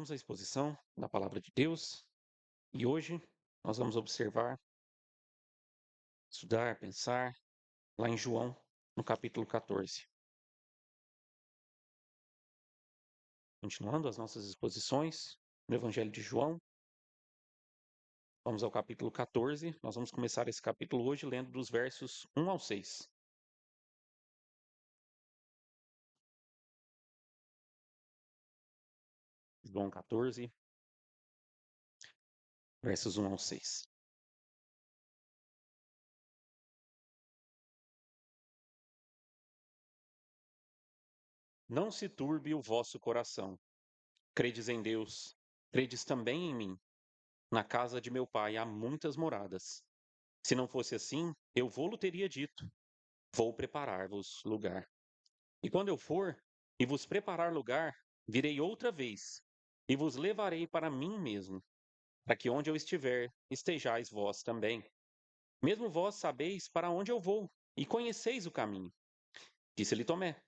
Vamos à exposição da palavra de Deus e hoje nós vamos observar, estudar, pensar lá em João, no capítulo 14. Continuando as nossas exposições no Evangelho de João, vamos ao capítulo 14. Nós vamos começar esse capítulo hoje lendo dos versos 1 ao 6. João 14, versos 1 ao 6. Não se turbe o vosso coração. Credes em Deus, credes também em mim. Na casa de meu pai há muitas moradas. Se não fosse assim, eu vou-lo teria dito. Vou preparar-vos lugar. E quando eu for e vos preparar lugar, virei outra vez e vos levarei para mim mesmo, para que onde eu estiver, estejais vós também. Mesmo vós sabeis para onde eu vou e conheceis o caminho. Disse-lhe Tomé: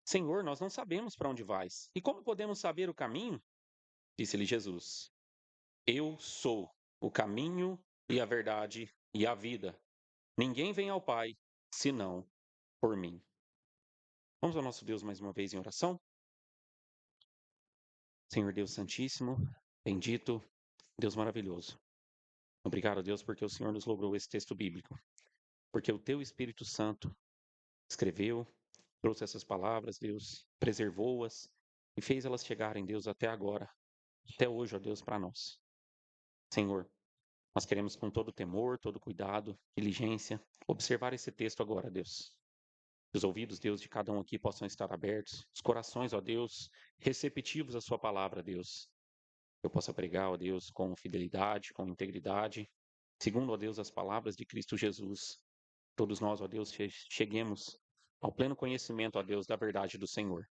Senhor, nós não sabemos para onde vais. E como podemos saber o caminho? Disse-lhe Jesus: Eu sou o caminho e a verdade e a vida. Ninguém vem ao Pai senão por mim. Vamos ao nosso Deus mais uma vez em oração? Senhor Deus Santíssimo, bendito, Deus maravilhoso. Obrigado, Deus, porque o Senhor nos logrou esse texto bíblico. Porque o Teu Espírito Santo escreveu, trouxe essas palavras, Deus, preservou-as e fez elas chegarem, Deus, até agora, até hoje, ó Deus, para nós. Senhor, nós queremos com todo temor, todo cuidado, diligência, observar esse texto agora, Deus. Que os ouvidos, Deus, de cada um aqui possam estar abertos, os corações, ó Deus, receptivos à Sua palavra, Deus. Eu possa pregar, ó Deus, com fidelidade, com integridade, segundo, ó Deus, as palavras de Cristo Jesus. Todos nós, ó Deus, cheguemos ao pleno conhecimento, ó Deus, da verdade do Senhor.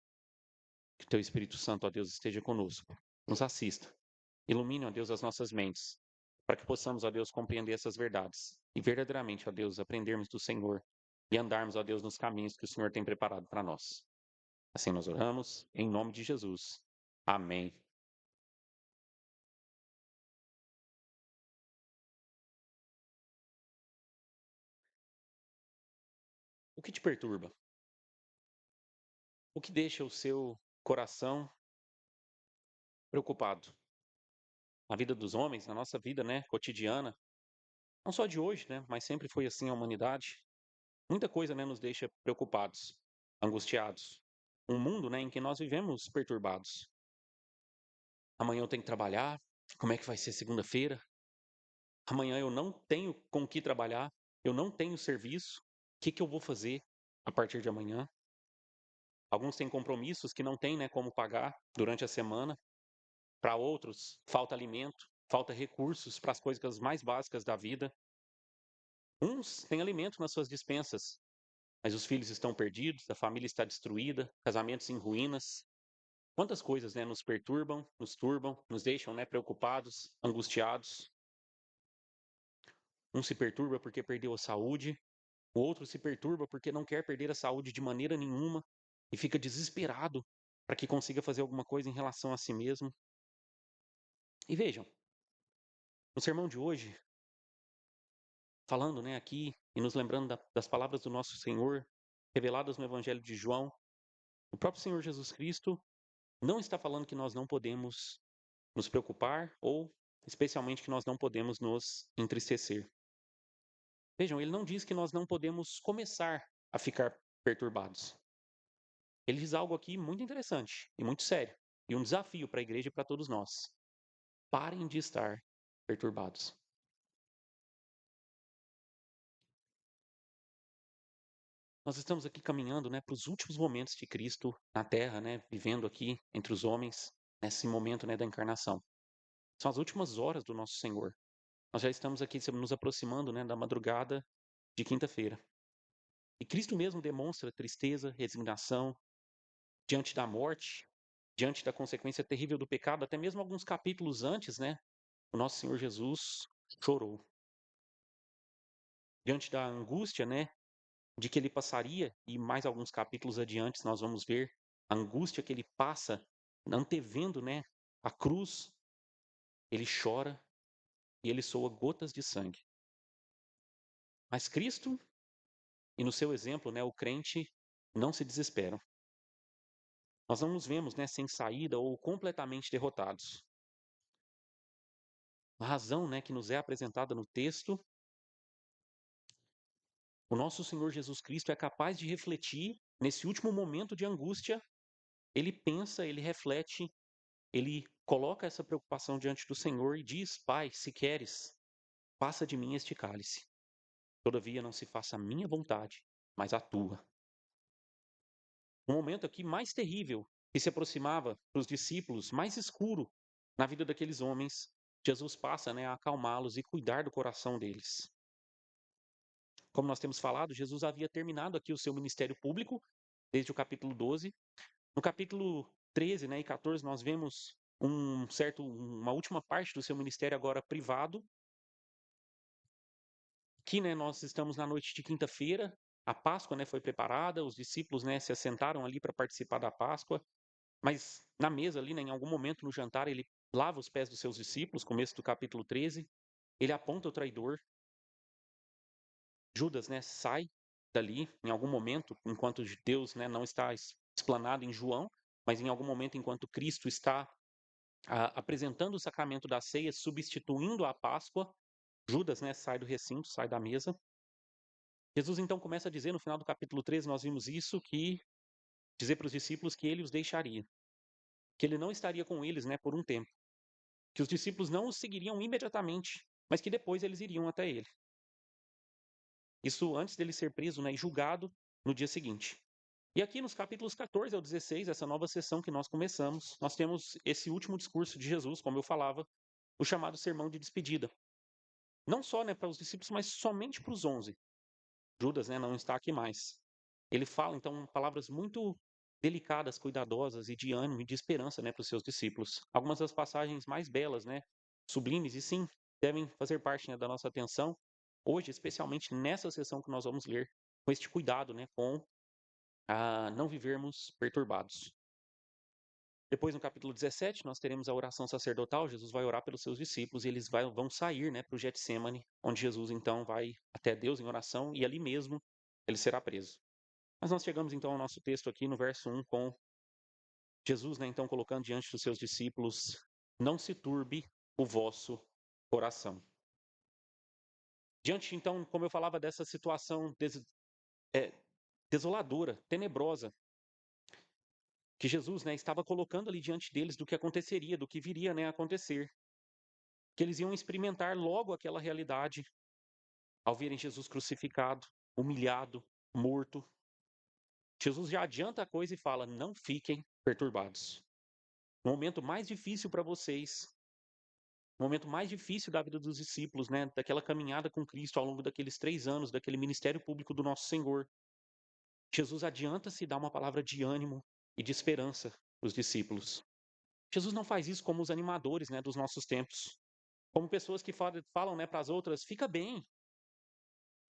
Que o Teu Espírito Santo, ó Deus, esteja conosco, nos assista, ilumine, ó Deus, as nossas mentes, para que possamos, ó Deus, compreender essas verdades e verdadeiramente, ó Deus, aprendermos do Senhor e andarmos, ó Deus, nos caminhos que o Senhor tem preparado para nós. Assim nós oramos, em nome de Jesus. Amém. O que te perturba? O que deixa o seu coração preocupado? Na vida dos homens, na nossa vida, né, cotidiana, não só de hoje, né, mas sempre foi assim a humanidade. Muita coisa, né, nos deixa preocupados, angustiados. Um mundo, né, em que nós vivemos perturbados. Amanhã eu tenho que trabalhar. Como é que vai ser segunda-feira? Amanhã eu não tenho com o que trabalhar. Eu não tenho serviço. O que que eu vou fazer a partir de amanhã? Alguns têm compromissos que não têm, né, como pagar durante a semana. Para outros, falta alimento, falta recursos para as coisas mais básicas da vida. Uns têm alimento nas suas despensas, mas os filhos estão perdidos, a família está destruída, casamentos em ruínas. Quantas coisas, né, nos perturbam, nos turbam, nos deixam, né, preocupados, angustiados. Um se perturba porque perdeu a saúde, o outro se perturba porque não quer perder a saúde de maneira nenhuma e fica desesperado para que consiga fazer alguma coisa em relação a si mesmo. E vejam, no sermão de hoje, falando, né, aqui e nos lembrando das palavras do nosso Senhor, reveladas no Evangelho de João, o próprio Senhor Jesus Cristo não está falando que nós não podemos nos preocupar ou, especialmente, que nós não podemos nos entristecer. Vejam, ele não diz que nós não podemos começar a ficar perturbados. Ele diz algo aqui muito interessante e muito sério, e um desafio para a igreja e para todos nós. Parem de estar perturbados. Nós estamos aqui caminhando, né, para os últimos momentos de Cristo na Terra, né, vivendo aqui entre os homens, nesse momento, né, da encarnação. São as últimas horas do nosso Senhor. Nós já estamos aqui nos aproximando, né, da madrugada de quinta-feira. E Cristo mesmo demonstra tristeza, resignação diante da morte, diante da consequência terrível do pecado, até mesmo alguns capítulos antes, né, o nosso Senhor Jesus chorou. Diante da angústia, né, de que ele passaria, e mais alguns capítulos adiante nós vamos ver a angústia que ele passa, antevendo, né, a cruz, ele chora e ele soa gotas de sangue. Mas Cristo, e no seu exemplo, né, o crente, não se desesperam. Nós não nos vemos, né, sem saída ou completamente derrotados. A razão, né, que nos é apresentada no texto, o nosso Senhor Jesus Cristo é capaz de refletir nesse último momento de angústia. Ele pensa, ele reflete, ele coloca essa preocupação diante do Senhor e diz: Pai, se queres, passa de mim este cálice. Todavia não se faça a minha vontade, mas a tua. O momento aqui mais terrível que se aproximava para os discípulos, mais escuro na vida daqueles homens, Jesus passa, né, a acalmá-los e cuidar do coração deles. Como nós temos falado, Jesus havia terminado aqui o seu ministério público, desde o capítulo 12. No capítulo 13, né, e 14, nós vemos uma última parte do seu ministério agora privado. Aqui, né, nós estamos na noite de quinta-feira, a Páscoa, né, foi preparada, os discípulos, né, se assentaram ali para participar da Páscoa, mas na mesa ali, né, em algum momento no jantar, ele lava os pés dos seus discípulos, começo do capítulo 13, ele aponta o traidor, Judas, né, sai dali em algum momento, enquanto Deus, né, não está explanado em João, mas em algum momento, enquanto Cristo está apresentando o sacramento da ceia, substituindo a Páscoa, Judas, né, sai do recinto, sai da mesa. Jesus então começa a dizer no final do capítulo 13, nós vimos isso, que dizer para os discípulos que ele os deixaria, que ele não estaria com eles, né, por um tempo, que os discípulos não os seguiriam imediatamente, mas que depois eles iriam até ele. Isso antes dele ser preso, né, e julgado no dia seguinte. E aqui nos capítulos 14 ao 16, essa nova sessão que nós começamos, nós temos esse último discurso de Jesus, como eu falava, o chamado sermão de despedida. Não só, né, para os discípulos, mas somente para os 11. Judas, né, não está aqui mais. Ele fala, então, palavras muito delicadas, cuidadosas e de ânimo e de esperança, né, para os seus discípulos. Algumas das passagens mais belas, né, sublimes, e sim, devem fazer parte, né, da nossa atenção, hoje, especialmente nessa sessão que nós vamos ler, com este cuidado, né, com não vivermos perturbados. Depois, no capítulo 17, nós teremos a oração sacerdotal. Jesus vai orar pelos seus discípulos e eles vão sair, né, para o Getsemane, onde Jesus, então, vai até Deus em oração e ali mesmo ele será preso. Mas nós chegamos, então, ao nosso texto aqui no verso 1, com Jesus, né, então, colocando diante dos seus discípulos: não se turbe o vosso coração. Diante, então, como eu falava, dessa situação desoladora, tenebrosa, que Jesus, né, estava colocando ali diante deles do que aconteceria, do que viria, né, a acontecer. Que eles iam experimentar logo aquela realidade ao verem Jesus crucificado, humilhado, morto. Jesus já adianta a coisa e fala: não fiquem perturbados. O momento mais difícil para vocês, o momento mais difícil da vida dos discípulos, né, daquela caminhada com Cristo ao longo daqueles 3 anos, daquele ministério público do nosso Senhor. Jesus adianta-se e dá uma palavra de ânimo e de esperança para os discípulos. Jesus não faz isso como os animadores, né, dos nossos tempos, como pessoas que falam, né, para as outras: fica bem,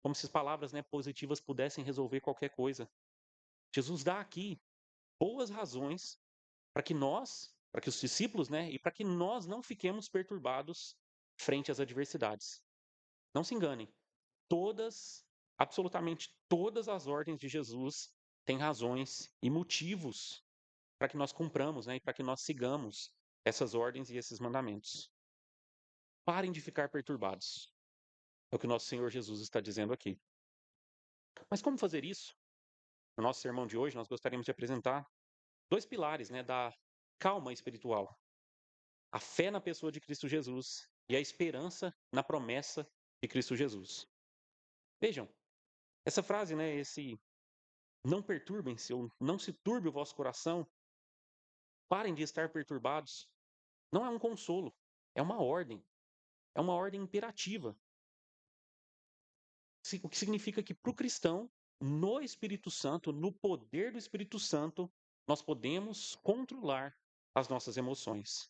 como se as palavras, né, positivas pudessem resolver qualquer coisa. Jesus dá aqui boas razões para que os discípulos, né, e para que nós não fiquemos perturbados frente às adversidades. Não se enganem, todas, absolutamente todas as ordens de Jesus têm razões e motivos para que nós cumpramos, né, e para que nós sigamos essas ordens e esses mandamentos. Parem de ficar perturbados. É o que o nosso Senhor Jesus está dizendo aqui. Mas como fazer isso? No nosso sermão de hoje, nós gostaríamos de apresentar 2 pilares, né, da calma espiritual: a fé na pessoa de Cristo Jesus e a esperança na promessa de Cristo Jesus. Vejam, essa frase, né, esse não perturbem-se ou não se turbe o vosso coração, parem de estar perturbados, não é um consolo, é uma ordem imperativa. O que significa que para o cristão, no Espírito Santo, no poder do Espírito Santo, nós podemos controlar as nossas emoções.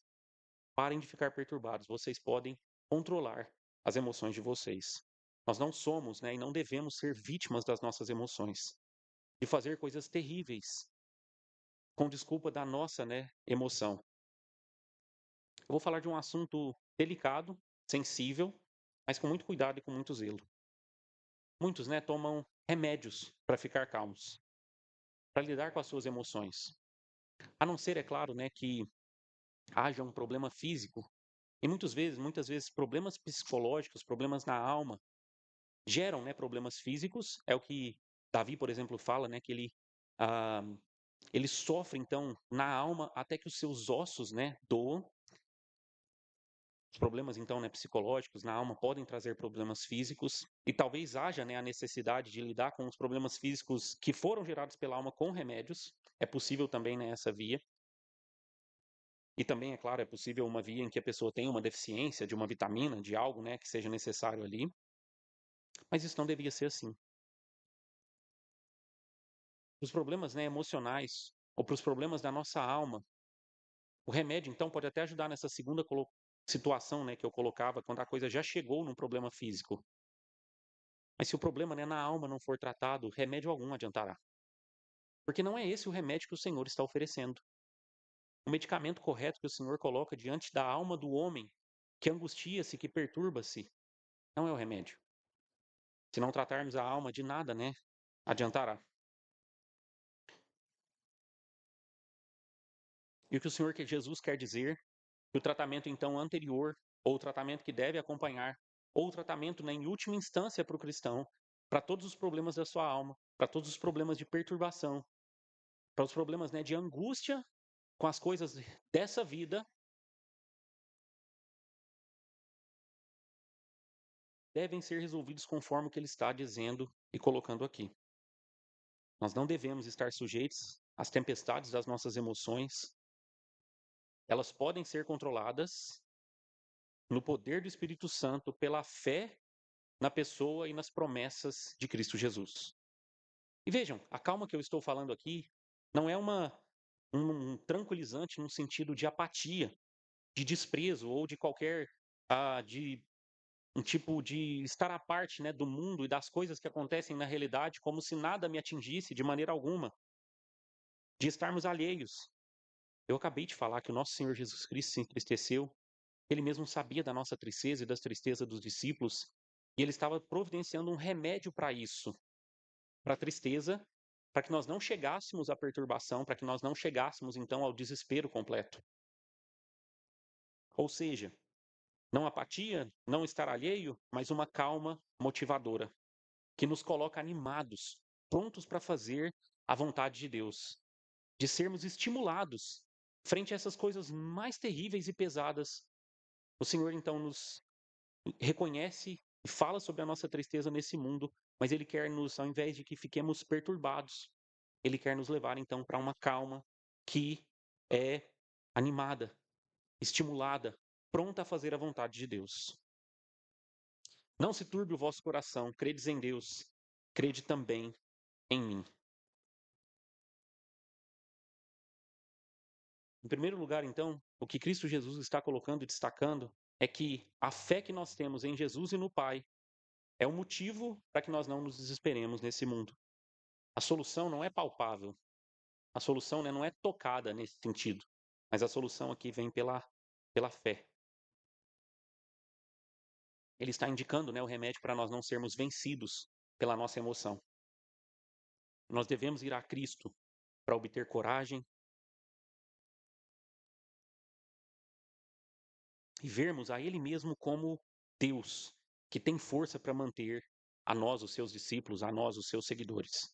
Parem de ficar perturbados, vocês podem controlar as emoções de vocês. Nós não somos, né, e não devemos ser vítimas das nossas emoções, de fazer coisas terríveis com desculpa da nossa, né, emoção. Eu vou falar de um assunto delicado, sensível, mas com muito cuidado e com muito zelo. Muitos, né, tomam remédios para ficar calmos, para lidar com as suas emoções. A não ser, é claro, né, que haja um problema físico. E muitas vezes, problemas psicológicos, problemas na alma, geram, né, problemas físicos. É o que Davi, por exemplo, fala, né, que ah, ele sofre, então, na alma até que os seus ossos, né, doam. Os problemas, então, né, psicológicos na alma podem trazer problemas físicos e talvez haja, né, a necessidade de lidar com os problemas físicos que foram gerados pela alma com remédios. É possível também nessa via. E também, é claro, é possível uma via em que a pessoa tenha uma deficiência de uma vitamina, de algo, né, que seja necessário ali. Mas isso não devia ser assim. Os problemas, né, emocionais ou para os problemas da nossa alma, o remédio, então, pode até ajudar nessa segunda situação, né, que eu colocava, quando a coisa já chegou num problema físico. Mas se o problema, né, na alma não for tratado, remédio algum adiantará. Porque não é esse o remédio que o Senhor está oferecendo. O medicamento correto que o Senhor coloca diante da alma do homem, que angustia-se, que perturba-se, não é o remédio. Se não tratarmos a alma, de nada, né, adiantará. E o que o Senhor, que Jesus, quer dizer, que o tratamento então anterior, ou o tratamento que deve acompanhar, ou o tratamento, né, em última instância para o cristão, para todos os problemas da sua alma, para todos os problemas de perturbação, para os problemas, né, de angústia com as coisas dessa vida, devem ser resolvidos conforme o que ele está dizendo e colocando aqui. Nós não devemos estar sujeitos às tempestades das nossas emoções. Elas podem ser controladas no poder do Espírito Santo pela fé na pessoa e nas promessas de Cristo Jesus. E vejam, a calma que eu estou falando aqui não é um tranquilizante no sentido de apatia, de desprezo ou de qualquer de um tipo de estar à parte, né, do mundo e das coisas que acontecem na realidade, como se nada me atingisse de maneira alguma, de estarmos alheios. Eu acabei de falar que o nosso Senhor Jesus Cristo se entristeceu, ele mesmo sabia da nossa tristeza e das tristezas dos discípulos, e ele estava providenciando um remédio para isso, para a tristeza, para que nós não chegássemos à perturbação, para que nós não chegássemos então ao desespero completo. Ou seja, não apatia, não estar alheio, mas uma calma motivadora, que nos coloca animados, prontos para fazer a vontade de Deus, de sermos estimulados frente a essas coisas mais terríveis e pesadas. O Senhor então nos reconhece e fala sobre a nossa tristeza nesse mundo, mas Ele quer nos, ao invés de que fiquemos perturbados, Ele quer nos levar então para uma calma que é animada, estimulada, pronta a fazer a vontade de Deus. Não se turbe o vosso coração, credes em Deus, crede também em mim. Em primeiro lugar, então, o que Cristo Jesus está colocando e destacando é que a fé que nós temos em Jesus e no Pai é o motivo para que nós não nos desesperemos nesse mundo. A solução não é palpável, a solução, né, não é tocada nesse sentido, mas a solução aqui vem pela fé. Ele está indicando, né, o remédio para nós não sermos vencidos pela nossa emoção. Nós devemos ir a Cristo para obter coragem e vermos a Ele mesmo como Deus, que tem força para manter a nós, os seus discípulos, a nós, os seus seguidores.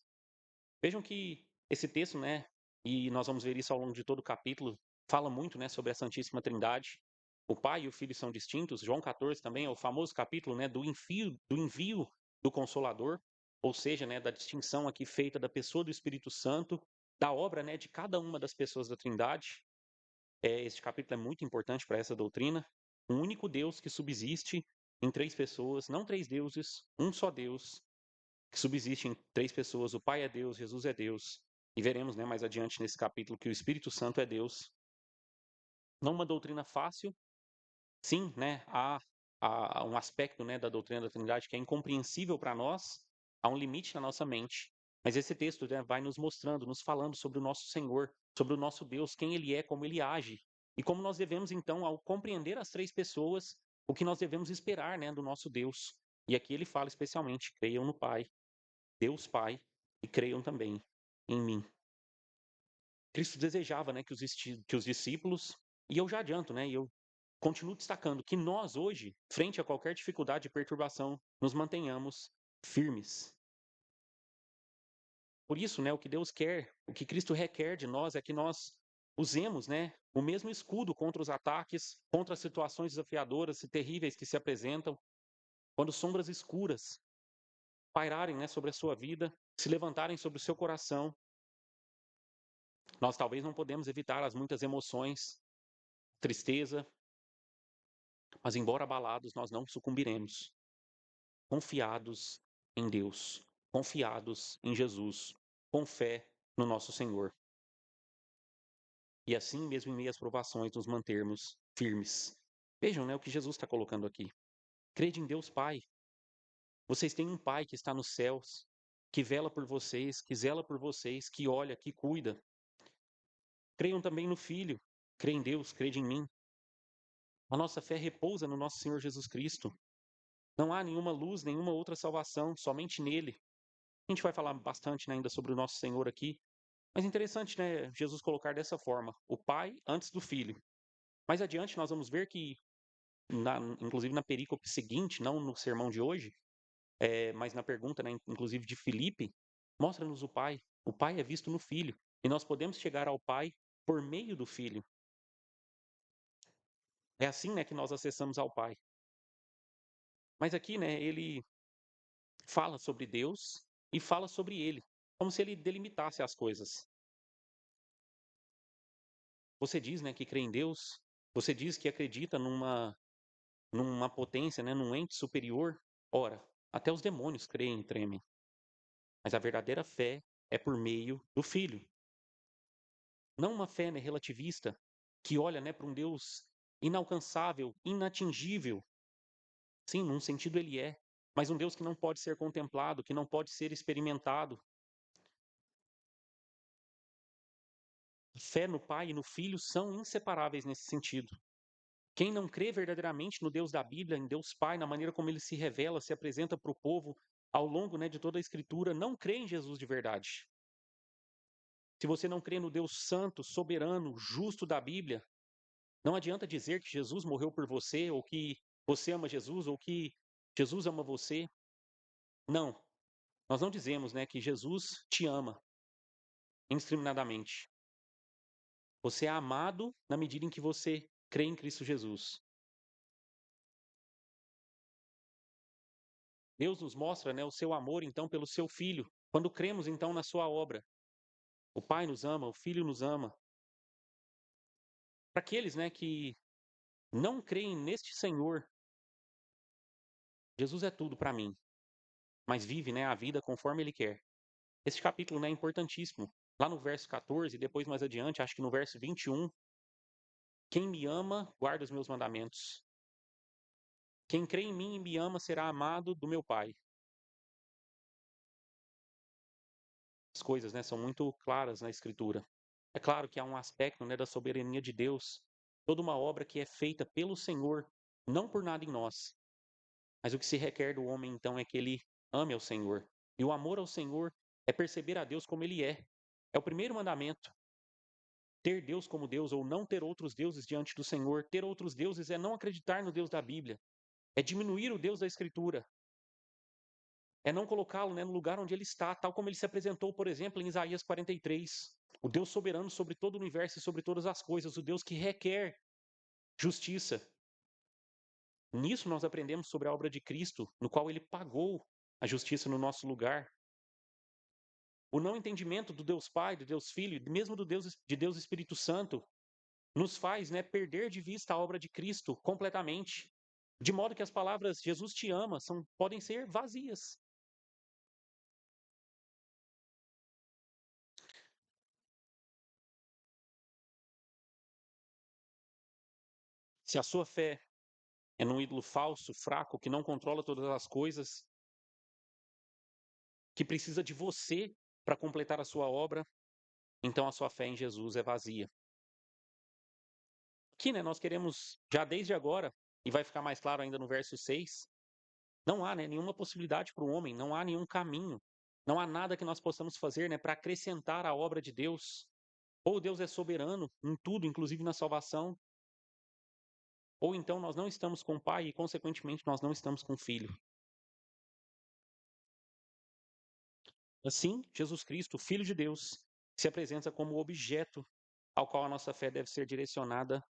Vejam que esse texto, né, e nós vamos ver isso ao longo de todo o capítulo, fala muito, né, sobre a Santíssima Trindade. O Pai e o Filho são distintos. João 14 também é o famoso capítulo, né, do envio do Consolador, ou seja, né, da distinção aqui feita da pessoa do Espírito Santo, da obra, né, de cada uma das pessoas da Trindade. Este capítulo é muito importante para essa doutrina. Um único Deus que subsiste em três pessoas, não três deuses, um só Deus, que subsiste em três pessoas. O Pai é Deus, Jesus é Deus. E veremos, né, mais adiante nesse capítulo que o Espírito Santo é Deus. Não uma doutrina fácil. Sim, né, há um aspecto, né, da doutrina da Trindade que é incompreensível para nós, há um limite na nossa mente. Mas esse texto, né, vai nos mostrando, nos falando sobre o nosso Senhor, sobre o nosso Deus, quem Ele é, como Ele age e como nós devemos, então, ao compreender as três pessoas, o que nós devemos esperar, né, do nosso Deus. E aqui ele fala especialmente: creiam no Pai, Deus Pai, e creiam também em mim. Cristo desejava, né, que os discípulos, e eu já adianto, né, e eu continuo destacando, que nós hoje, frente a qualquer dificuldade e perturbação, nos mantenhamos firmes. Por isso, né, o que Deus quer, o que Cristo requer de nós é que nós usemos, né, o mesmo escudo contra os ataques, contra as situações desafiadoras e terríveis que se apresentam, quando sombras escuras pairarem, né, sobre a sua vida, se levantarem sobre o seu coração. Nós talvez não podemos evitar as muitas emoções, tristeza, mas embora abalados, nós não sucumbiremos. Confiados em Deus, confiados em Jesus, com fé no nosso Senhor. E assim mesmo em meio às provações nos mantermos firmes. Vejam, né, o que Jesus está colocando aqui. Crede em Deus Pai. Vocês têm um Pai que está nos céus, que vela por vocês, que zela por vocês, que olha, que cuida. Creiam também no Filho. Crê em Deus, crede em mim. A nossa fé repousa no nosso Senhor Jesus Cristo. Não há nenhuma luz, nenhuma outra salvação, somente nele. A gente vai falar bastante, né, ainda sobre o nosso Senhor aqui. Mas interessante, né, Jesus colocar dessa forma, o Pai antes do Filho. Mais adiante nós vamos ver que, inclusive na perícope seguinte, não no sermão de hoje, mas na pergunta, né, inclusive de Filipe, mostra-nos o Pai. O Pai é visto no Filho. E nós podemos chegar ao Pai por meio do Filho. É assim, né, que nós acessamos ao Pai. Mas aqui, né, ele fala sobre Deus e fala sobre ele, como se ele delimitasse as coisas. Você diz, né, que crê em Deus, você diz que acredita numa potência, né, num ente superior. Ora, até os demônios creem e tremem. Mas a verdadeira fé é por meio do Filho. Não uma fé, né, relativista, que olha, né, para um Deus inalcançável, inatingível. Sim, num sentido ele é, mas um Deus que não pode ser contemplado, que não pode ser experimentado. A fé no Pai e no Filho são inseparáveis nesse sentido. Quem não crê verdadeiramente no Deus da Bíblia, em Deus Pai, na maneira como ele se revela, se apresenta para o povo ao longo, né, de toda a Escritura, não crê em Jesus de verdade. Se você não crê no Deus santo, soberano, justo da Bíblia, não adianta dizer que Jesus morreu por você, ou que você ama Jesus, ou que Jesus ama você. Não, nós não dizemos, né, que Jesus te ama indiscriminadamente. Você é amado na medida em que você crê em Cristo Jesus. Deus nos mostra, né, o seu amor, então, pelo seu Filho, quando cremos, então, na sua obra. O Pai nos ama, o Filho nos ama. Para aqueles, né, que não creem neste Senhor, Jesus é tudo para mim, mas vive, né, a vida conforme Ele quer. Esse capítulo, né, é importantíssimo. Lá no verso 14, depois mais adiante, acho que no verso 21, quem me ama, guarda os meus mandamentos. Quem crê em mim e me ama será amado do meu Pai. As coisas, né, são muito claras na Escritura. É claro que há um aspecto, né, da soberania de Deus, toda uma obra que é feita pelo Senhor, não por nada em nós. Mas o que se requer do homem, então, é que ele ame ao Senhor. E o amor ao Senhor é perceber a Deus como Ele é. É o primeiro mandamento. Ter Deus como Deus ou não ter outros deuses diante do Senhor. Ter outros deuses é não acreditar no Deus da Bíblia. É diminuir o Deus da Escritura. É não colocá-lo, né, no lugar onde ele está, tal como ele se apresentou, por exemplo, em Isaías 43. O Deus soberano sobre todo o universo e sobre todas as coisas. O Deus que requer justiça. Nisso nós aprendemos sobre a obra de Cristo, no qual ele pagou a justiça no nosso lugar. O não entendimento do Deus Pai, do Deus Filho, e mesmo de Deus Espírito Santo, nos faz, né, perder de vista a obra de Cristo completamente. De modo que as palavras Jesus te ama podem ser vazias. Se a sua fé é num ídolo falso, fraco, que não controla todas as coisas, que precisa de você para completar a sua obra, então a sua fé em Jesus é vazia. Aqui, né, nós queremos, já desde agora, e vai ficar mais claro ainda no verso 6, não há, né, nenhuma possibilidade para o homem, não há nenhum caminho, não há nada que nós possamos fazer, né, para acrescentar à obra de Deus. Ou Deus é soberano em tudo, inclusive na salvação, ou então nós não estamos com o Pai e, consequentemente, nós não estamos com o Filho. Assim, Jesus Cristo, Filho de Deus, se apresenta como o objeto ao qual a nossa fé deve ser direcionada,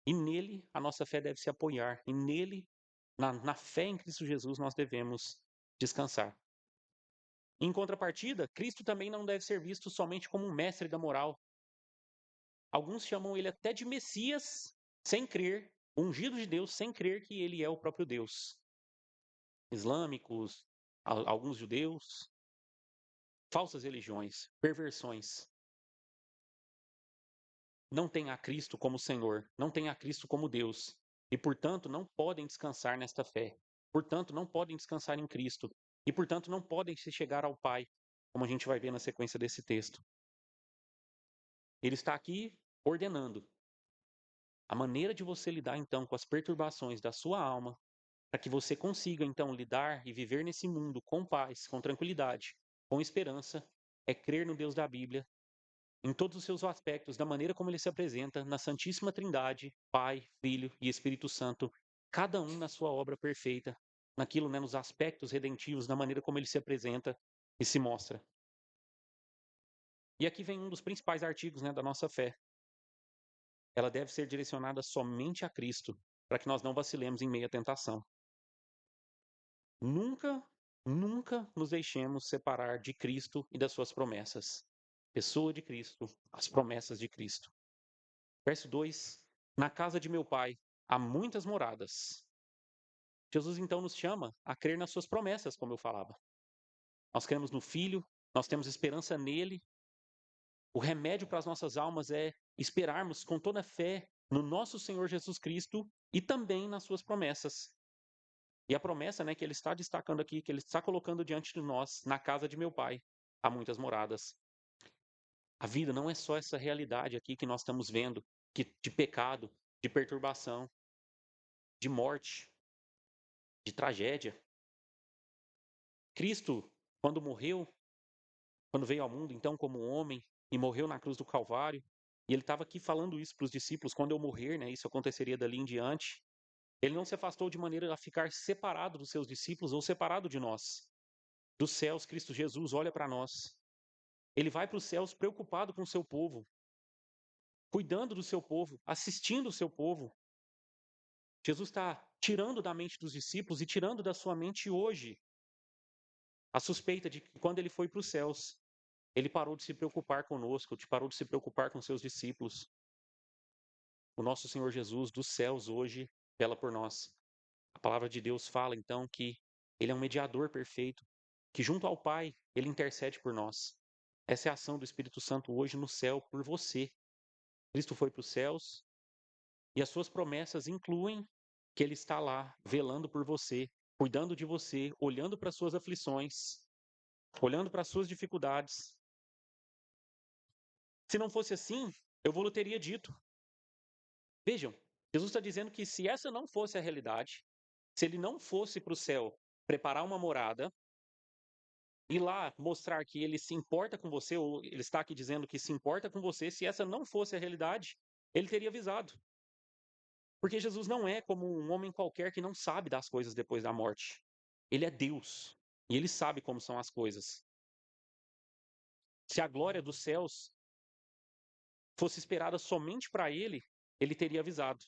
e nele a nossa fé deve se apoiar, e nele, na fé em Cristo Jesus, nós devemos descansar. Em contrapartida, Cristo também não deve ser visto somente como um mestre da moral. Alguns chamam ele até de Messias, sem crer, ungido de Deus, sem crer que ele é o próprio Deus. Islâmicos, alguns judeus, falsas religiões, perversões. Não têm a Cristo como Senhor, não têm a Cristo como Deus, e portanto não podem descansar nesta fé. Portanto, não podem descansar em Cristo, e portanto não podem se chegar ao Pai, como a gente vai ver na sequência desse texto. Ele está aqui ordenando a maneira de você lidar então com as perturbações da sua alma, para que você consiga então lidar e viver nesse mundo com paz, com tranquilidade, com esperança, é crer no Deus da Bíblia, em todos os seus aspectos, da maneira como ele se apresenta na Santíssima Trindade, Pai, Filho e Espírito Santo, cada um na sua obra perfeita, naquilo, né, nos aspectos redentivos, da maneira como ele se apresenta e se mostra. E aqui vem um dos principais artigos, né, da nossa fé. Ela deve ser direcionada somente a Cristo, para que nós não vacilemos em meio à tentação. Nunca, nunca nos deixemos separar de Cristo e das suas promessas. Pessoa de Cristo, as promessas de Cristo. Verso 2: Na casa de meu pai há muitas moradas. Jesus então nos chama a crer nas suas promessas, como eu falava. Nós cremos no Filho, nós temos esperança nele. O remédio para as nossas almas é esperarmos com toda a fé no nosso Senhor Jesus Cristo e também nas suas promessas. E a promessa, né, que ele está destacando aqui, que ele está colocando diante de nós, na casa de meu pai, há muitas moradas. A vida não é só essa realidade aqui que nós estamos vendo, de pecado, de perturbação, de morte, de tragédia. Cristo, quando morreu, quando veio ao mundo, então, como homem, e morreu na cruz do Calvário, e ele estava aqui falando isso para os discípulos, quando eu morrer, né, isso aconteceria dali em diante, ele não se afastou de maneira a ficar separado dos seus discípulos ou separado de nós. Dos céus, Cristo Jesus olha para nós. Ele vai para os céus preocupado com o seu povo, cuidando do seu povo, assistindo o seu povo. Jesus está tirando da mente dos discípulos e tirando da sua mente hoje a suspeita de que quando ele foi para os céus, ele parou de se preocupar conosco, parou de se preocupar com seus discípulos. O nosso Senhor Jesus dos céus hoje vela por nós. A palavra de Deus fala então que ele é um mediador perfeito, que junto ao Pai ele intercede por nós. Essa é a ação do Espírito Santo hoje no céu por você. Cristo foi para os céus e as suas promessas incluem que ele está lá velando por você, cuidando de você, olhando para as suas aflições, olhando para as suas dificuldades. Se não fosse assim, eu vou teria dito. Vejam, Jesus está dizendo que se essa não fosse a realidade, se ele não fosse para o céu preparar uma morada, e lá mostrar que ele se importa com você, ou ele está aqui dizendo que se importa com você, se essa não fosse a realidade, ele teria avisado. Porque Jesus não é como um homem qualquer que não sabe das coisas depois da morte. Ele é Deus, e ele sabe como são as coisas. Se a glória dos céus fosse esperada somente para ele, ele teria avisado.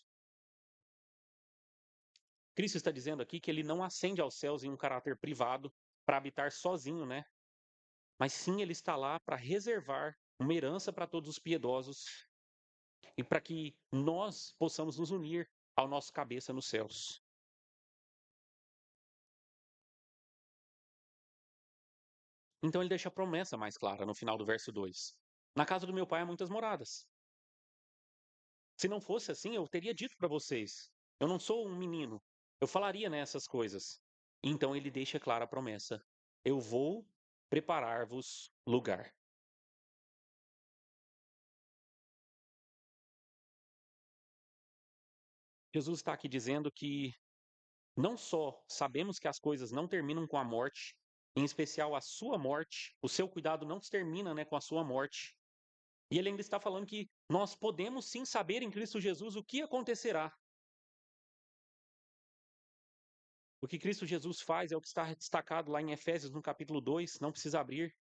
Cristo está dizendo aqui que ele não ascende aos céus em um caráter privado para habitar sozinho, né? Mas sim ele está lá para reservar uma herança para todos os piedosos e para que nós possamos nos unir ao nosso cabeça nos céus. Então ele deixa a promessa mais clara no final do verso 2. Na casa do meu pai há muitas moradas. Se não fosse assim, eu teria dito para vocês. Eu não sou um menino. Eu falaria nessas coisas. Então ele deixa clara a promessa. Eu vou preparar-vos lugar. Jesus está aqui dizendo que não só sabemos que as coisas não terminam com a morte, em especial a sua morte, o seu cuidado não se termina, né, com a sua morte. E ele ainda está falando que nós podemos sim saber em Cristo Jesus o que acontecerá. O que Cristo Jesus faz é o que está destacado lá em Efésios, no capítulo 2, não precisa abrir.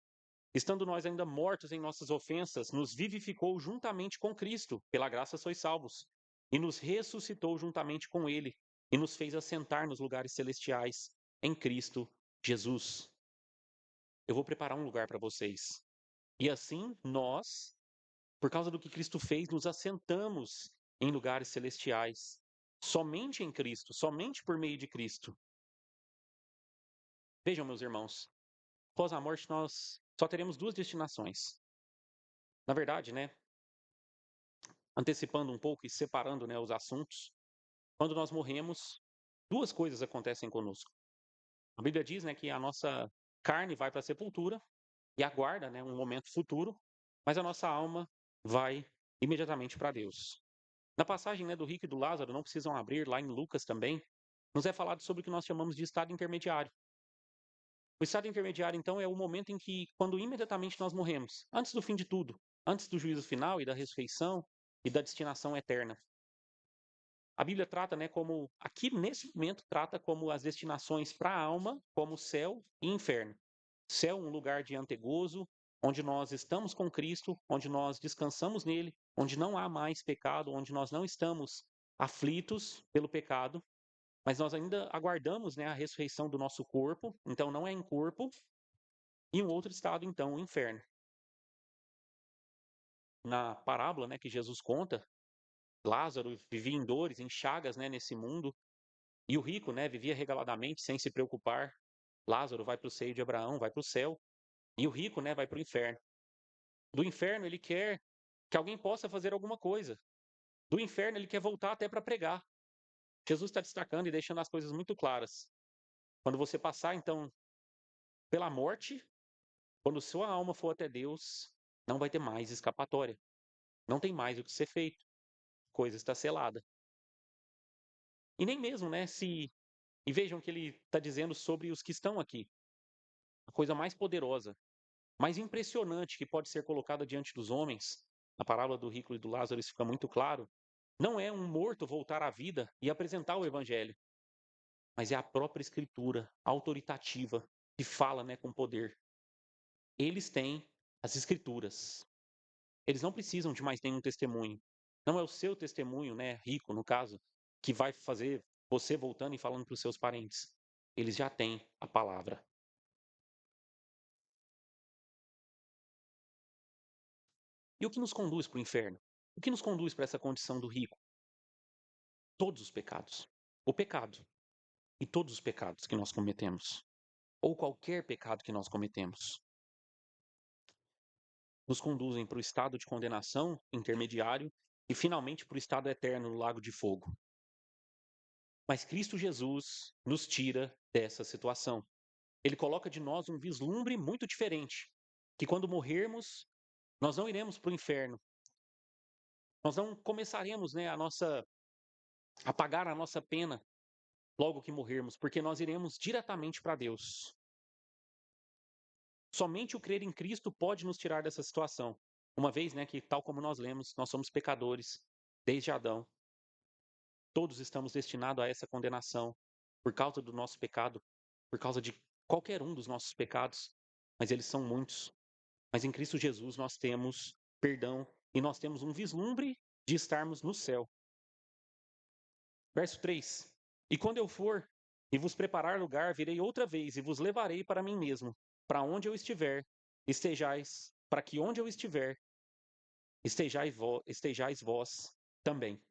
Estando nós ainda mortos em nossas ofensas, nos vivificou juntamente com Cristo, pela graça sois salvos, e nos ressuscitou juntamente com Ele, e nos fez assentar nos lugares celestiais, em Cristo Jesus. Eu vou preparar um lugar para vocês. E assim, nós, por causa do que Cristo fez, nos assentamos em lugares celestiais, somente em Cristo, somente por meio de Cristo. Vejam, meus irmãos, após a morte nós só teremos duas destinações. Na verdade, né, antecipando um pouco e separando, né, os assuntos, quando nós morremos, duas coisas acontecem conosco. A Bíblia diz, né, que a nossa carne vai para a sepultura e aguarda, né, um momento futuro, mas a nossa alma vai imediatamente para Deus. Na passagem, né, do rico e do Lázaro, não precisam abrir, lá em Lucas também, nos é falado sobre o que nós chamamos de estado intermediário. O estado intermediário, então, é o momento em que, quando imediatamente nós morremos, antes do fim de tudo, antes do juízo final e da ressurreição e da destinação eterna. A Bíblia trata, né, como, aqui nesse momento, trata como as destinações para a alma, como céu e inferno. Céu, um lugar de antegozo, onde nós estamos com Cristo, onde nós descansamos nele, onde não há mais pecado, onde nós não estamos aflitos pelo pecado, mas nós ainda aguardamos, né, a ressurreição do nosso corpo, então não é em corpo, e um outro estado, então, o inferno. Na parábola, né, que Jesus conta, Lázaro vivia em dores, em chagas, né, nesse mundo, e o rico, né, vivia regaladamente, sem se preocupar. Lázaro vai para o seio de Abraão, vai para o céu, e o rico, né, vai para o inferno. Do inferno, ele quer que alguém possa fazer alguma coisa. Do inferno, ele quer voltar até para pregar. Jesus está destacando e deixando as coisas muito claras. Quando você passar, então, pela morte, quando sua alma for até Deus, não vai ter mais escapatória. Não tem mais o que ser feito. A coisa está selada. E nem mesmo, né, se... E vejam que ele está dizendo sobre os que estão aqui. A coisa mais poderosa, mais impressionante que pode ser colocada diante dos homens, na parábola do rico e do Lázaro isso fica muito claro, não é um morto voltar à vida e apresentar o evangelho, mas é a própria escritura autoritativa que fala, né, com poder. Eles têm as escrituras. Eles não precisam de mais nenhum testemunho. Não é o seu testemunho, né, rico no caso, que vai fazer você voltando e falando para os seus parentes. Eles já têm a palavra. E o que nos conduz para o inferno? O que nos conduz para essa condição do rico? Todos os pecados. O pecado e todos os pecados que nós cometemos, ou qualquer pecado que nós cometemos, nos conduzem para o estado de condenação intermediário e finalmente para o estado eterno no lago de fogo. Mas Cristo Jesus nos tira dessa situação. Ele coloca de nós um vislumbre muito diferente, que quando morrermos, nós não iremos para o inferno. Nós não começaremos, né, a pagar a nossa pena logo que morrermos, porque nós iremos diretamente para Deus. Somente o crer em Cristo pode nos tirar dessa situação. Uma vez, né, que tal como nós lemos, nós somos pecadores desde Adão. Todos estamos destinados a essa condenação por causa do nosso pecado, por causa de qualquer um dos nossos pecados, mas eles são muitos. Mas em Cristo Jesus nós temos perdão e nós temos um vislumbre de estarmos no céu. Verso 3: E quando eu for e vos preparar lugar, virei outra vez e vos levarei para mim mesmo, para onde eu estiver, estejais, para que onde eu estiver, estejais vós também.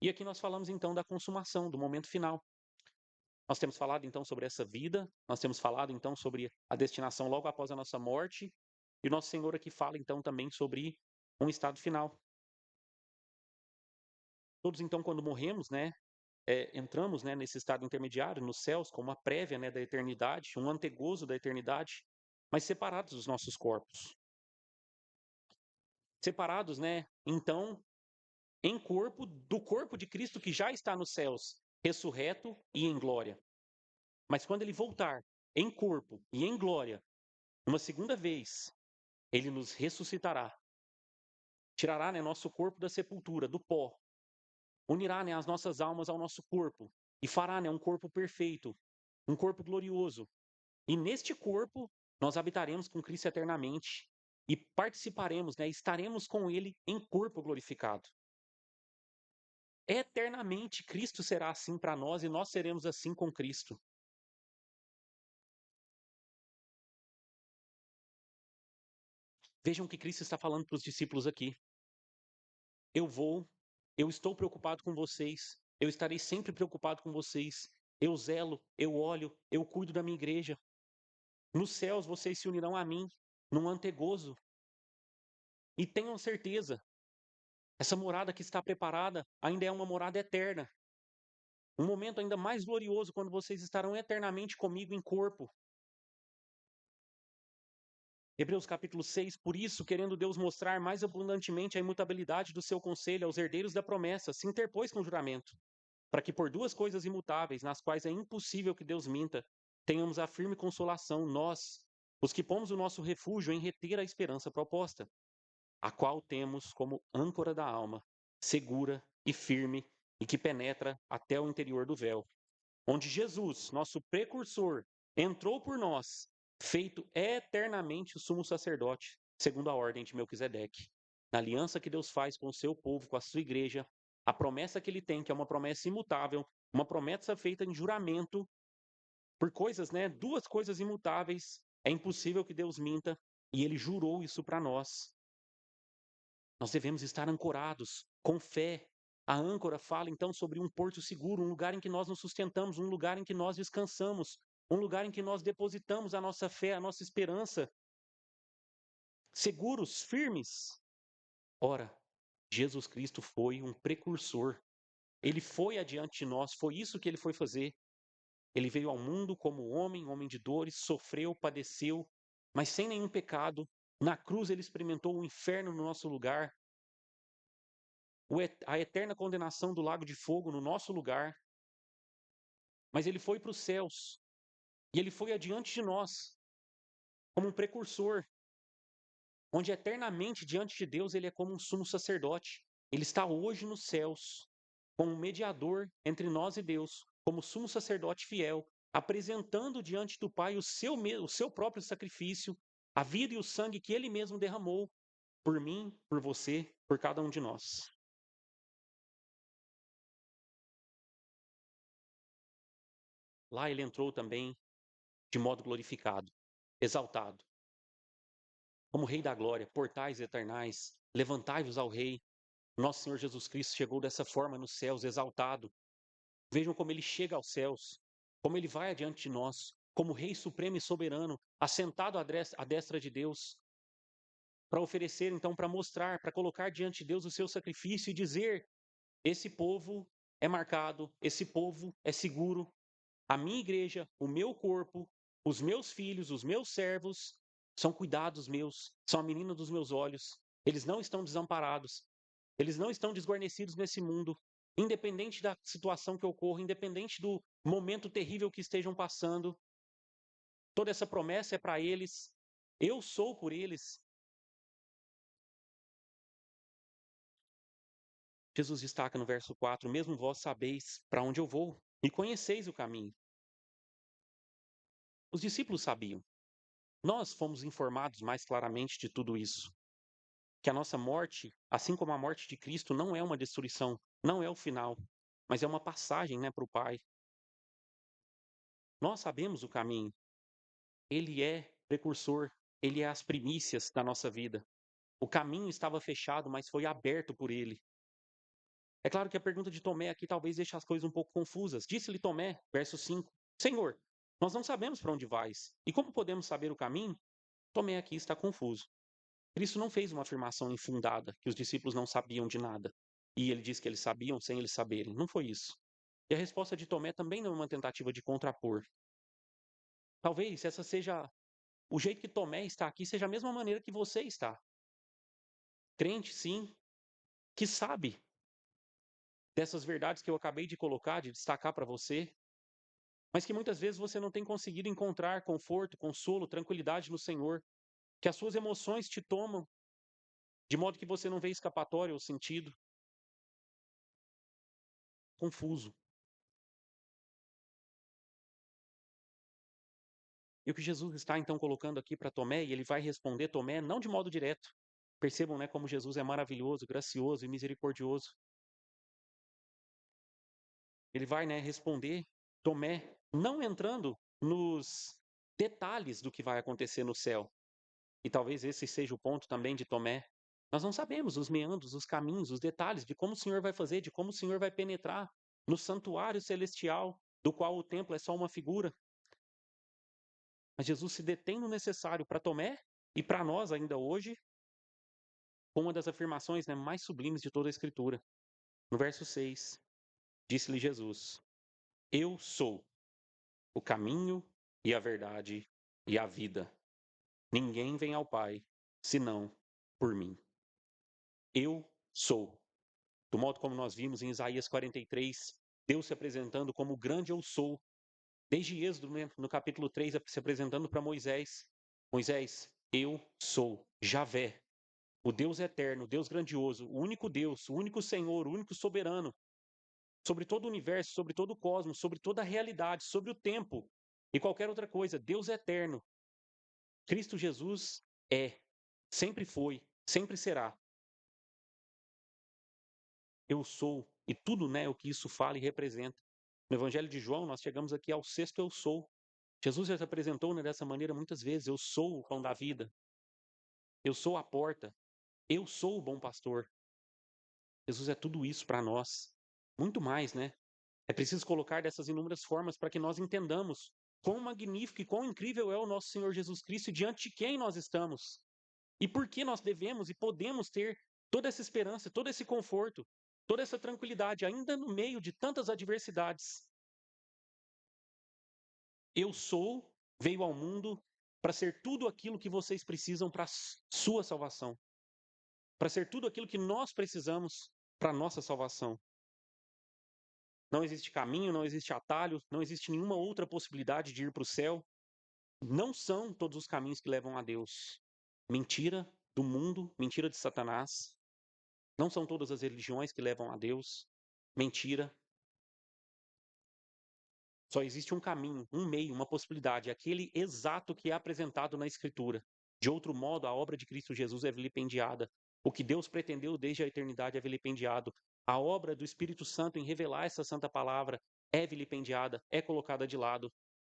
E aqui nós falamos então da consumação, do momento final. Nós temos falado então sobre essa vida, nós temos falado então sobre a destinação logo após a nossa morte, e o nosso Senhor aqui fala então também sobre um estado final. Todos então quando morremos, né, entramos, né, nesse estado intermediário, nos céus, como uma prévia, né, da eternidade, um antegozo da eternidade, mas separados dos nossos corpos. Separados, né, então, em corpo, do corpo de Cristo que já está nos céus, ressurreto e em glória. Mas quando ele voltar em corpo e em glória, uma segunda vez, ele nos ressuscitará. Tirará, né, nosso corpo da sepultura, do pó. Unirá, né, as nossas almas ao nosso corpo. E fará, né, um corpo perfeito, um corpo glorioso. E neste corpo, nós habitaremos com Cristo eternamente. E participaremos, né, estaremos com ele em corpo glorificado. Eternamente, Cristo será assim para nós e nós seremos assim com Cristo. Vejam o que Cristo está falando para os discípulos aqui. Eu vou, eu estou preocupado com vocês, eu estarei sempre preocupado com vocês. Eu zelo, eu olho, eu cuido da minha igreja. Nos céus vocês se unirão a mim, num antegozo. E tenham certeza, essa morada que está preparada ainda é uma morada eterna. Um momento ainda mais glorioso quando vocês estarão eternamente comigo em corpo. Hebreus capítulo 6, por isso, querendo Deus mostrar mais abundantemente a imutabilidade do seu conselho aos herdeiros da promessa, se interpôs com juramento, para que por duas coisas imutáveis, nas quais é impossível que Deus minta, tenhamos a firme consolação, nós, os que pomos o nosso refúgio em reter a esperança proposta, a qual temos como âncora da alma, segura e firme, e que penetra até o interior do véu, onde Jesus, nosso precursor, entrou por nós, feito eternamente o sumo sacerdote, segundo a ordem de Melquisedeque. Na aliança que Deus faz com o seu povo, com a sua igreja, a promessa que ele tem, que é uma promessa imutável, uma promessa feita em juramento, por coisas, né? Duas coisas imutáveis, é impossível que Deus minta, e ele jurou isso para nós. Nós devemos estar ancorados com fé. A âncora fala então sobre um porto seguro, um lugar em que nós nos sustentamos, um lugar em que nós descansamos, um lugar em que nós depositamos a nossa fé, a nossa esperança, seguros, firmes. Ora, Jesus Cristo foi um precursor. Ele foi adiante de nós, foi isso que ele foi fazer. Ele veio ao mundo como homem, homem de dores, sofreu, padeceu, mas sem nenhum pecado. Na cruz ele experimentou o inferno no nosso lugar, a eterna condenação do lago de fogo no nosso lugar, mas ele foi para os céus e ele foi adiante de nós, como um precursor, onde eternamente diante de Deus ele é como um sumo sacerdote. Ele está hoje nos céus, como um mediador entre nós e Deus, como sumo sacerdote fiel, apresentando diante do Pai o seu próprio sacrifício, a vida e o sangue que ele mesmo derramou por mim, por você, por cada um de nós. Lá ele entrou também de modo glorificado, exaltado, como Rei da Glória, portais eternais, levantai-vos ao Rei. Nosso Senhor Jesus Cristo chegou dessa forma nos céus, exaltado. Vejam como ele chega aos céus, como ele vai adiante de nós, como Rei supremo e soberano, assentado à destra de Deus, para oferecer, então, para mostrar, para colocar diante de Deus o seu sacrifício e dizer: esse povo é marcado, esse povo é seguro, a minha igreja, o meu corpo, os meus filhos, os meus servos, são cuidados meus, são a menina dos meus olhos. Eles não estão desamparados, eles não estão desguarnecidos nesse mundo, independente da situação que ocorra, independente do momento terrível que estejam passando. Toda essa promessa é para eles. Eu sou por eles. Jesus destaca no verso 4: mesmo vós sabeis para onde eu vou e conheceis o caminho. Os discípulos sabiam. Nós fomos informados mais claramente de tudo isso. Que a nossa morte, assim como a morte de Cristo, não é uma destruição, não é o final, mas é uma passagem, né, para o Pai. Nós sabemos o caminho. Ele é precursor, ele é as primícias da nossa vida. O caminho estava fechado, mas foi aberto por ele. É claro que a pergunta de Tomé aqui talvez deixe as coisas um pouco confusas. Disse-lhe Tomé, verso 5: Senhor, nós não sabemos para onde vais, e como podemos saber o caminho? Tomé aqui está confuso. Cristo não fez uma afirmação infundada, que os discípulos não sabiam de nada. E ele diz que eles sabiam sem eles saberem. Não foi isso. E a resposta de Tomé também não é uma tentativa de contrapor. Talvez essa seja o jeito que Tomé está aqui, seja a mesma maneira que você está. Crente, sim, que sabe. dessas verdades que eu acabei de colocar, de destacar para você, mas que muitas vezes você não tem conseguido encontrar conforto, consolo, tranquilidade no Senhor, que as suas emoções te tomam, de modo que você não vê escapatória ou sentido, confuso. E o que Jesus está então colocando aqui para Tomé, e ele vai responder Tomé não de modo direto. Percebam, né, como Jesus é maravilhoso, gracioso e misericordioso. Ele vai, né, responder Tomé, não entrando nos detalhes do que vai acontecer no céu. E talvez esse seja o ponto também de Tomé. Nós não sabemos os meandros, os caminhos, os detalhes de como o Senhor vai fazer, de como o Senhor vai penetrar no santuário celestial, do qual o templo é só uma figura. Mas Jesus se detém no necessário para Tomé e para nós ainda hoje, com uma das afirmações, né, mais sublimes de toda a Escritura. No verso 6, disse-lhe Jesus: Eu sou o caminho e a verdade e a vida. Ninguém vem ao Pai senão por mim. Eu sou. Do modo como nós vimos em Isaías 43, Deus se apresentando como o grande eu sou. Desde Êxodo, né, no capítulo 3, se apresentando para Moisés. Moisés, eu sou Javé, o Deus eterno, o Deus grandioso, o único Deus, o único Senhor, o único soberano, sobre todo o universo, sobre todo o cosmos, sobre toda a realidade, sobre o tempo e qualquer outra coisa. Deus eterno. Cristo Jesus é, sempre foi, sempre será. Eu sou, e tudo, né, o que isso fala e representa. No Evangelho de João, nós chegamos aqui ao sexto eu sou. Jesus já se apresentou, né, dessa maneira muitas vezes. Eu sou o pão da vida. Eu sou a porta. Eu sou o bom pastor. Jesus é tudo isso para nós. Muito mais, né? É preciso colocar dessas inúmeras formas para que nós entendamos quão magnífico e quão incrível é o nosso Senhor Jesus Cristo e diante de quem nós estamos. E por que nós devemos e podemos ter toda essa esperança, todo esse conforto, toda essa tranquilidade, ainda no meio de tantas adversidades. Eu sou, veio ao mundo para ser tudo aquilo que vocês precisam para a sua salvação, para ser tudo aquilo que nós precisamos para a nossa salvação. Não existe caminho, não existe atalho, não existe nenhuma outra possibilidade de ir para o céu. Não são todos os caminhos que levam a Deus. Mentira do mundo, mentira de Satanás. Não são todas as religiões que levam a Deus. Mentira. Só existe um caminho, um meio, uma possibilidade, aquele exato que é apresentado na Escritura. De outro modo, a obra de Cristo Jesus é vilipendiada. O que Deus pretendeu desde a eternidade é vilipendiado. A obra do Espírito Santo em revelar essa santa palavra é vilipendiada, é colocada de lado.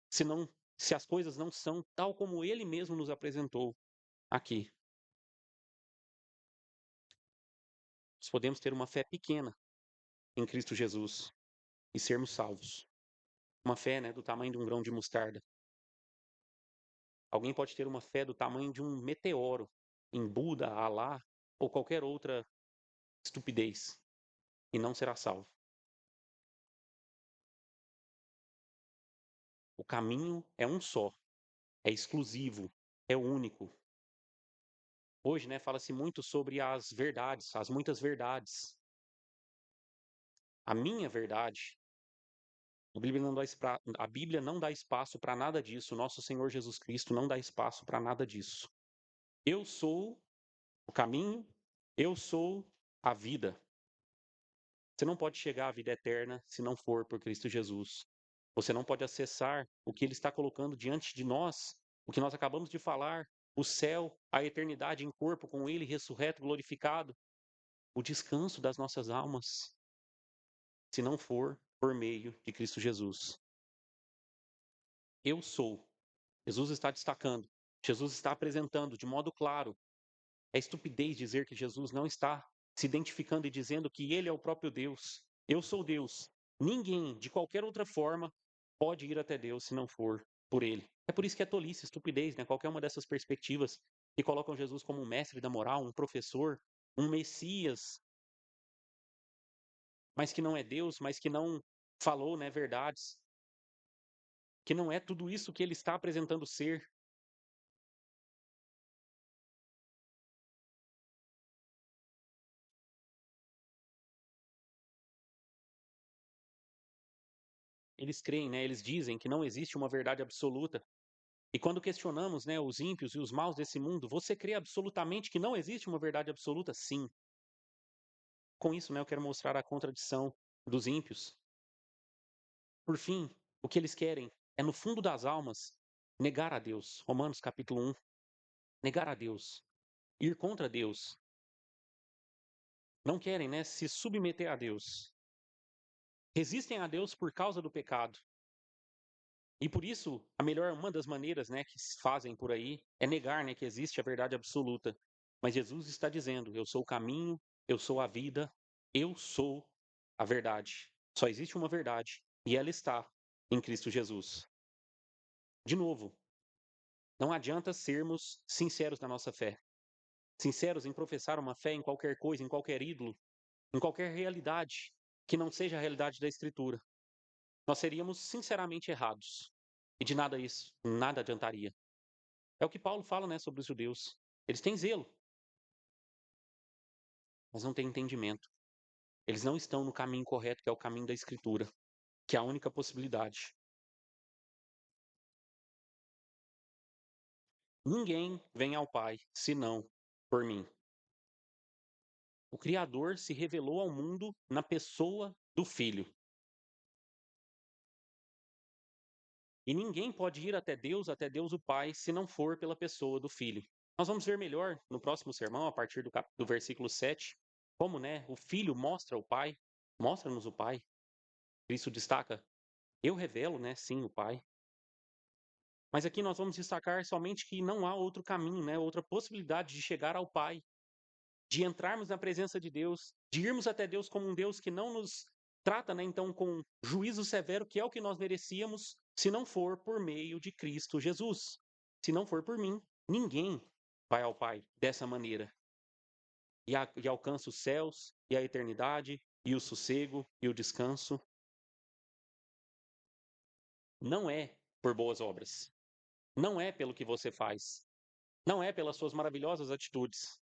Se não, se as coisas não são tal como ele mesmo nos apresentou aqui. Nós podemos ter uma fé pequena em Cristo Jesus e sermos salvos. Uma fé, né, do tamanho de um grão de mostarda. Alguém pode ter uma fé do tamanho de um meteoro em Buda, Alá ou qualquer outra estupidez e não será salvo. O caminho é um só, é exclusivo, é único. Hoje, né, fala-se muito sobre as verdades, as muitas verdades. A minha verdade, a Bíblia não dá espaço para nada disso. O nosso Senhor Jesus Cristo não dá espaço para nada disso. Eu sou o caminho, eu sou a vida. Você não pode chegar à vida eterna se não for por Cristo Jesus. Você não pode acessar o que Ele está colocando diante de nós, o que nós acabamos de falar, o céu, a eternidade em corpo com Ele, ressurreto, glorificado, o descanso das nossas almas, se não for por meio de Cristo Jesus. Eu sou. Jesus está destacando, Jesus está apresentando de modo claro. É estupidez dizer que Jesus não está se identificando e dizendo que Ele é o próprio Deus. Eu sou Deus. Ninguém, de qualquer outra forma, pode ir até Deus se não for por Ele. É por isso que é tolice, estupidez, né? Qualquer uma dessas perspectivas que colocam Jesus como um mestre da moral, um professor, um Messias, mas que não é Deus, mas que não falou, né, verdades, que não é tudo isso que Ele está apresentando ser. eles creem, né, eles dizem que não existe uma verdade absoluta. E quando questionamos, né, os ímpios e os maus desse mundo, você crê absolutamente que não existe uma verdade absoluta? Sim. Com isso, né, eu quero mostrar a contradição dos ímpios. Por fim, o que eles querem é, no fundo das almas, negar a Deus. Romanos capítulo 1. Negar a Deus. Ir contra Deus. Não querem, né, se submeter a Deus. Resistem a Deus por causa do pecado. E por isso, uma das maneiras, né, que se fazem por aí é negar, né, que existe a verdade absoluta. Mas Jesus está dizendo: eu sou o caminho, eu sou a vida, eu sou a verdade. Só existe uma verdade e ela está em Cristo Jesus. De novo, não adianta sermos sinceros na nossa fé. Sinceros em professar uma fé em qualquer coisa, em qualquer ídolo, em qualquer realidade que não seja a realidade da Escritura. Nós seríamos sinceramente errados. E de nada isso, nada adiantaria. É o que Paulo fala, né, sobre os judeus. Eles têm zelo, mas não têm entendimento. Eles não estão no caminho correto, que é o caminho da Escritura, que é a única possibilidade. Ninguém vem ao Pai senão por mim. O Criador se revelou ao mundo na pessoa do Filho. E ninguém pode ir até Deus o Pai, se não for pela pessoa do Filho. Nós vamos ver melhor no próximo sermão, a partir do versículo 7, como, né, o Filho mostra o Pai, mostra-nos o Pai. Cristo destaca: eu revelo, né, sim, o Pai. Mas aqui nós vamos destacar somente que não há outro caminho, né, outra possibilidade de chegar ao Pai, de entrarmos na presença de Deus, de irmos até Deus como um Deus que não nos trata, né, então, com juízo severo, que é o que nós merecíamos, se não for por meio de Cristo Jesus. Se não for por mim, ninguém vai ao Pai dessa maneira. E alcança os céus, e a eternidade, e o sossego, e o descanso. Não é por boas obras. Não é pelo que você faz. Não é pelas suas maravilhosas atitudes.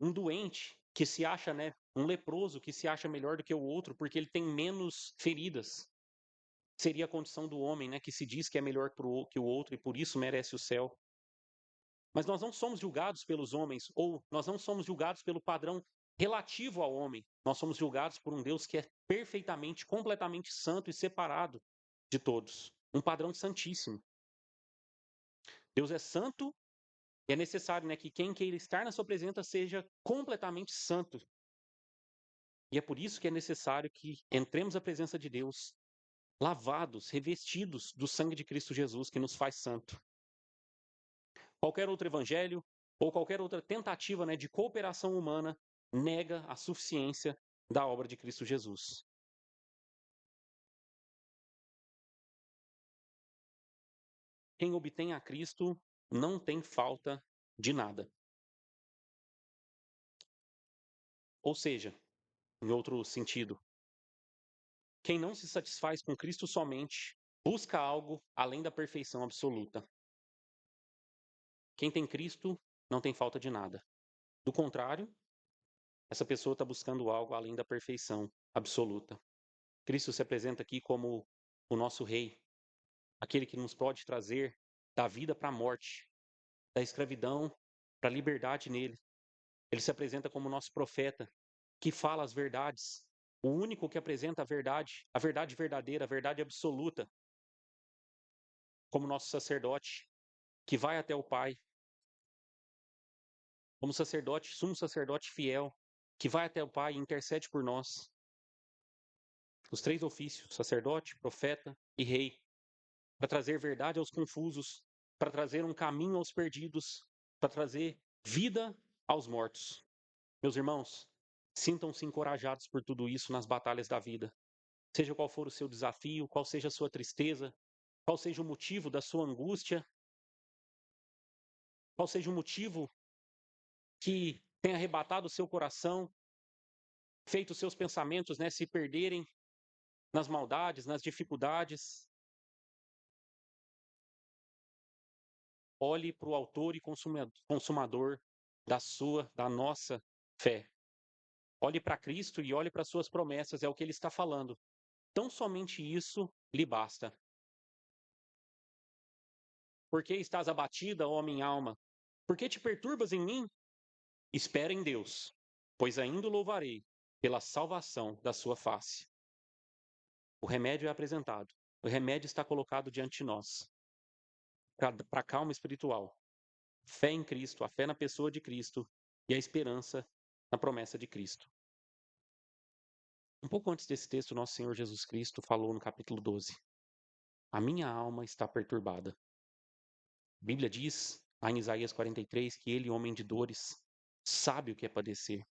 Um doente que se acha, né, um leproso que se acha melhor do que o outro porque ele tem menos feridas. Seria a condição do homem, né, que se diz que é melhor que o outro e por isso merece o céu. Mas nós não somos julgados pelos homens, ou nós não somos julgados pelo padrão relativo ao homem. Nós somos julgados por um Deus que é perfeitamente, completamente santo e separado de todos. Um padrão santíssimo. Deus é santo e é necessário, né, que quem queira estar na sua presença seja completamente santo. E é por isso que é necessário que entremos à presença de Deus, lavados, revestidos do sangue de Cristo Jesus, que nos faz santo. Qualquer outro evangelho ou qualquer outra tentativa, né, de cooperação humana nega a suficiência da obra de Cristo Jesus. Quem obtém a Cristo não tem falta de nada. Ou seja, em outro sentido, quem não se satisfaz com Cristo somente busca algo além da perfeição absoluta. Quem tem Cristo não tem falta de nada. Do contrário, essa pessoa está buscando algo além da perfeição absoluta. Cristo se apresenta aqui como o nosso Rei, aquele que nos pode trazer da vida para a morte, da escravidão para a liberdade nele. Ele se apresenta como nosso profeta, que fala as verdades, o único que apresenta a verdade verdadeira, a verdade absoluta, como nosso sacerdote, que vai até o Pai, como sacerdote, sumo sacerdote fiel, que vai até o Pai e intercede por nós. Os três ofícios, sacerdote, profeta e rei, para trazer verdade aos confusos, para trazer um caminho aos perdidos, para trazer vida aos mortos. Meus irmãos, sintam-se encorajados por tudo isso nas batalhas da vida. Seja qual for o seu desafio, qual seja a sua tristeza, qual seja o motivo da sua angústia, qual seja o motivo que tenha arrebatado o seu coração, feito os seus pensamentos, né, se perderem nas maldades, nas dificuldades. Olhe para o autor e consumador da nossa fé. Olhe para Cristo e olhe para suas promessas, é o que ele está falando. tão somente isso lhe basta. Por que estás abatida, ó minha alma? Por que te perturbas em mim? Espera em Deus, pois ainda o louvarei pela salvação da sua face. O remédio é apresentado. O remédio está colocado diante de nós. Para a calma espiritual. Fé em Cristo, a fé na pessoa de Cristo e a esperança na promessa de Cristo. Um pouco antes desse texto, nosso Senhor Jesus Cristo falou no capítulo 12: A minha alma está perturbada. A Bíblia diz, lá em Isaías 43, que ele, homem de dores, sabe o que é padecer.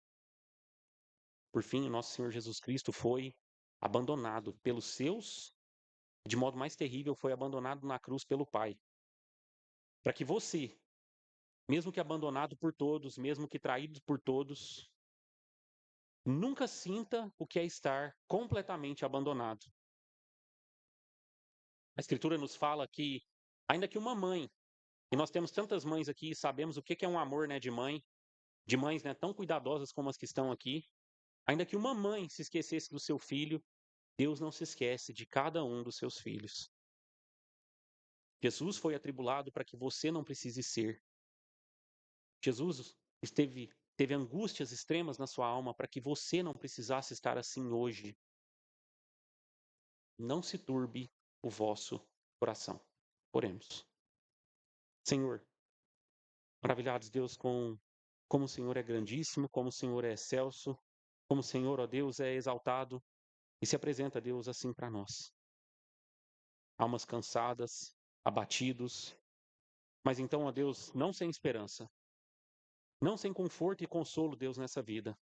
Por fim, o nosso Senhor Jesus Cristo foi abandonado pelos seus, de modo mais terrível, foi abandonado na cruz pelo Pai. Para que você, mesmo que abandonado por todos, mesmo que traído por todos, nunca sinta o que é estar completamente abandonado. A Escritura nos fala que, ainda que uma mãe, e nós temos tantas mães aqui e sabemos o que é um amor, né, de mães, né, tão cuidadosas como as que estão aqui, ainda que uma mãe se esquecesse do seu filho, Deus não se esquece de cada um dos seus filhos. Jesus foi atribulado para que você não precise ser. Jesus teve angústias extremas na sua alma para que você não precisasse estar assim hoje. Não se turbe o vosso coração. Oremos. Senhor, maravilhados, Deus, como o Senhor é grandíssimo, como o Senhor é excelso, como o Senhor, ó Deus, é exaltado e se apresenta, Deus, assim para nós. Almas cansadas, abatidos, mas então, ó Deus, não sem esperança, não sem conforto e consolo, Deus, nessa vida.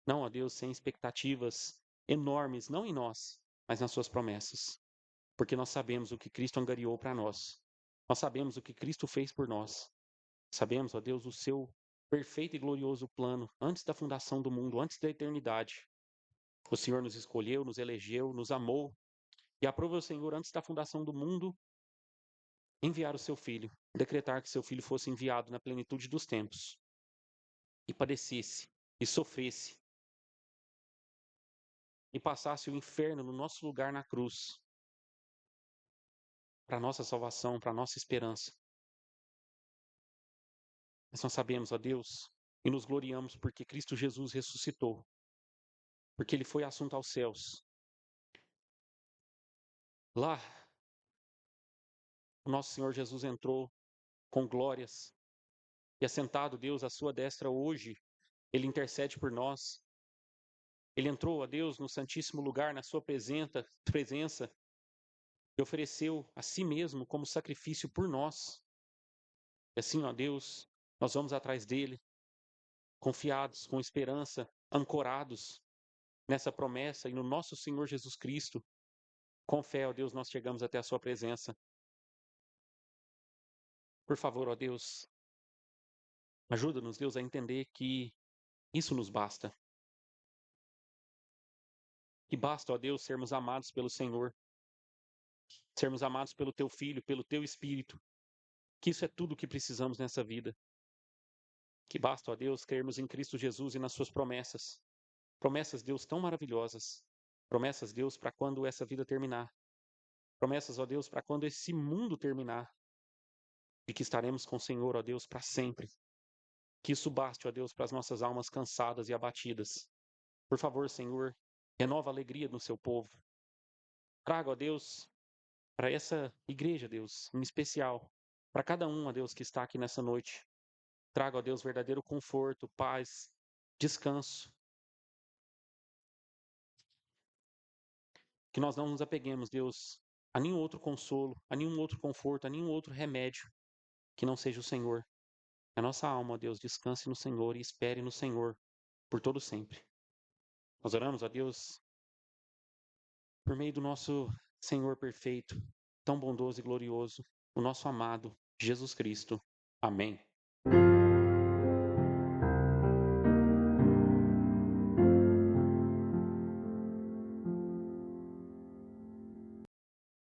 Não, ó Deus, sem expectativas enormes, não em nós, mas nas suas promessas. Porque nós sabemos o que Cristo angariou para nós. Nós sabemos o que Cristo fez por nós. Sabemos, ó Deus, o seu perfeito e glorioso plano antes da fundação do mundo, antes da eternidade. O Senhor nos escolheu, nos elegeu, nos amou e aprova o Senhor antes da fundação do mundo enviar o seu filho, decretar que seu filho fosse enviado na plenitude dos tempos e padecesse e sofresse e passasse o inferno no nosso lugar na cruz, para nossa salvação, para nossa esperança. Mas nós sabemos, ó Deus, e nos gloriamos porque Cristo Jesus ressuscitou, porque ele foi assunto aos céus. Lá, o nosso Senhor Jesus entrou com glórias e assentado, Deus, à sua destra hoje, ele intercede por nós. Ele entrou, ó Deus, no santíssimo lugar, na sua presença e ofereceu a si mesmo como sacrifício por nós. E assim, ó Deus, nós vamos atrás dele, confiados, com esperança, ancorados nessa promessa e no nosso Senhor Jesus Cristo. Com fé, ó Deus, nós chegamos até a sua presença. Por favor, ó Deus, ajuda-nos, Deus, a entender que isso nos basta. Que basta, ó Deus, sermos amados pelo Senhor, sermos amados pelo Teu Filho, pelo Teu Espírito. Que isso é tudo o que precisamos nessa vida. Que basta, ó Deus, crermos em Cristo Jesus e nas Suas promessas. Promessas, Deus, tão maravilhosas. Promessas, Deus, para quando essa vida terminar. Promessas, ó Deus, para quando esse mundo terminar. E que estaremos com o Senhor, ó Deus, para sempre. Que isso baste, ó Deus, para as nossas almas cansadas e abatidas. Por favor, Senhor, renova a alegria no seu povo. Traga, ó Deus, para essa igreja, Deus, em especial, para cada um, ó Deus, que está aqui nessa noite. Traga, ó Deus, verdadeiro conforto, paz, descanso. Que nós não nos apeguemos, Deus, a nenhum outro consolo, a nenhum outro conforto, a nenhum outro remédio que não seja o Senhor. A nossa alma, ó Deus, descanse no Senhor e espere no Senhor por todo sempre. Nós oramos, ó Deus, por meio do nosso Senhor perfeito, tão bondoso e glorioso, o nosso amado Jesus Cristo. Amém.